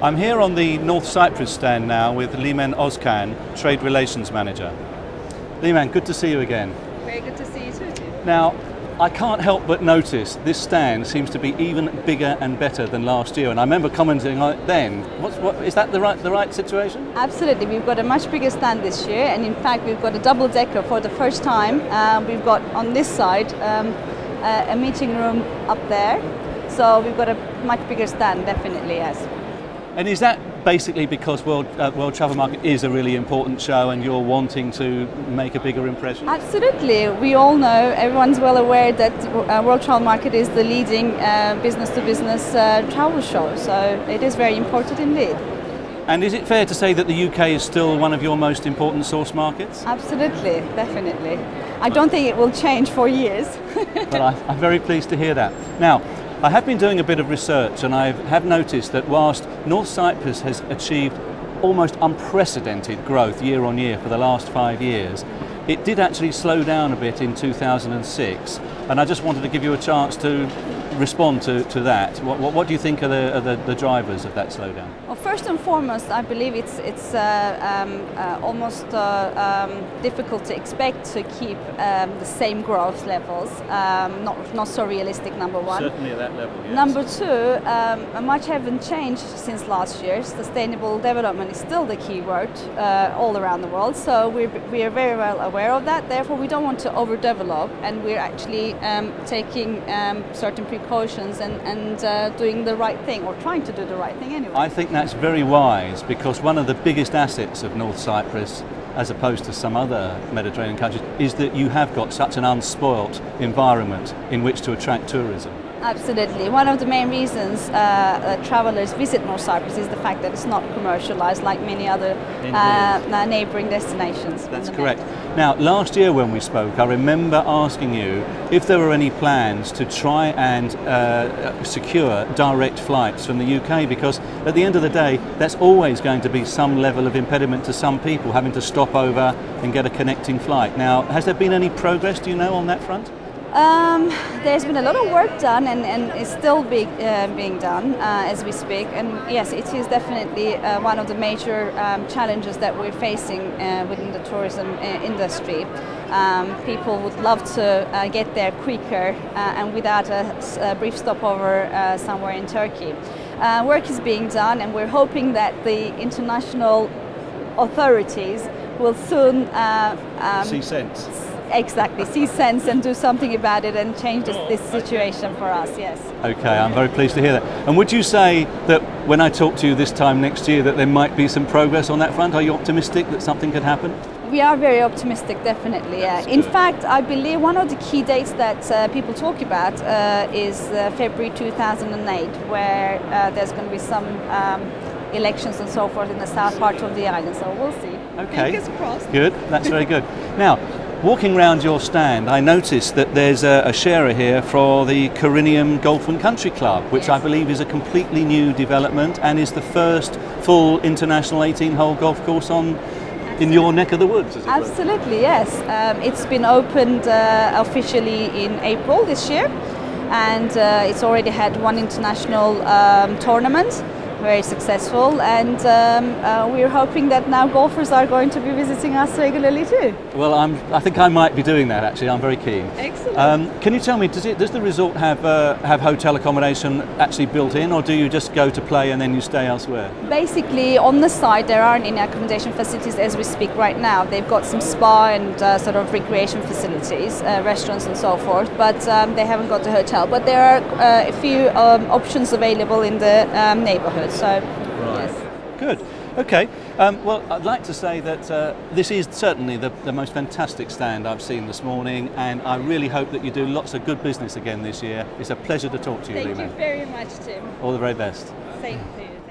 I'm here on the North Cyprus stand now with Limen Ozkan, Trade Relations Manager. Limen, good to see you again. Very good to see you too, Tim. Now, I can't help but notice this stand seems to be even bigger and better than last year, and I remember commenting on it then. Is that the right situation? Absolutely, we've got a much bigger stand this year, and in fact we've got a double decker for the first time. We've got on this side a meeting room up there, so we've got a much bigger stand, definitely, yes. And is that basically because World Travel Market is a really important show and you're wanting to make a bigger impression? Absolutely. We all know, everyone's well aware that World Travel Market is the leading business-to-business travel show, so it is very important indeed. And is it fair to say that the UK is still one of your most important source markets? Absolutely, definitely. I don't think it will change for years. Well, I'm very pleased to hear that. Now, I have been doing a bit of research and I have noticed that whilst North Cyprus has achieved almost unprecedented growth year on year for the last 5 years, it did actually slow down a bit in 2006, and I just wanted to give you a chance to respond to that. What do you think are the drivers of that slowdown? Well, first and foremost, I believe it's almost difficult to expect to keep the same growth levels. Not so realistic, number one. Certainly at that level, yes. Number two, much haven't changed since last year. Sustainable development is still the key word all around the world, so we are very well aware of that. Therefore, we don't want to overdevelop, and we're actually taking certain precautions and doing the right thing, or trying to do the right thing anyway. I think that's very wise, because one of the biggest assets of North Cyprus, as opposed to some other Mediterranean countries, is that you have got such an unspoilt environment in which to attract tourism. Absolutely. One of the main reasons that travellers visit North Cyprus is the fact that it's not commercialised like many other neighbouring destinations. That's correct. Now, last year when we spoke, I remember asking you if there were any plans to try and secure direct flights from the UK, because at the end of the day, that's always going to be some level of impediment to some people having to stop over and get a connecting flight. Now, has there been any progress, do you know, on that front? There's been a lot of work done, and it's still being done as we speak, and yes, it is definitely one of the major challenges that we're facing within the tourism industry. People would love to get there quicker and without a brief stopover somewhere in Turkey. Work is being done, and we're hoping that the international authorities will soon see sense. Exactly, see sense and do something about it and change this situation for us, yes. Okay, I'm very pleased to hear that. And would you say that when I talk to you this time next year that there might be some progress on that front? Are you optimistic that something could happen? We are very optimistic, definitely, yeah. In fact, I believe one of the key dates that people talk about is February 2008, where there's going to be some elections and so forth in the south part of the island, so we'll see. Okay, fingers crossed. Good, that's very good. Now, walking around your stand, I noticed that there's a sharer here for the Corinium Golf and Country Club, which I believe is a completely new development and is the first full international 18-hole golf course in your neck of the woods, as it were. Absolutely, yes. It's been opened officially in April this year, and it's already had one international tournament. Very successul, and we're hoping that now golfers are going to be visiting us regularly too. Well, I think I might be doing that actually. I'm very keen. Excellent. Can you tell me, does the resort have hotel accommodation actually built in, or do you just go to play and then you stay elsewhere? Basically, on the side there aren't any accommodation facilities as we speak right now. They've got some spa and sort of recreation facilities, restaurants and so forth, but they haven't got a hotel. But there are a few options available in the neighbourhood. So, right. Yes. Good. Okay. Well, I'd like to say that this is certainly the most fantastic stand I've seen this morning, and I really hope that you do lots of good business again this year. It's a pleasure to talk to you, Thank Limen. you very much, Tim. All the very best. Same to you.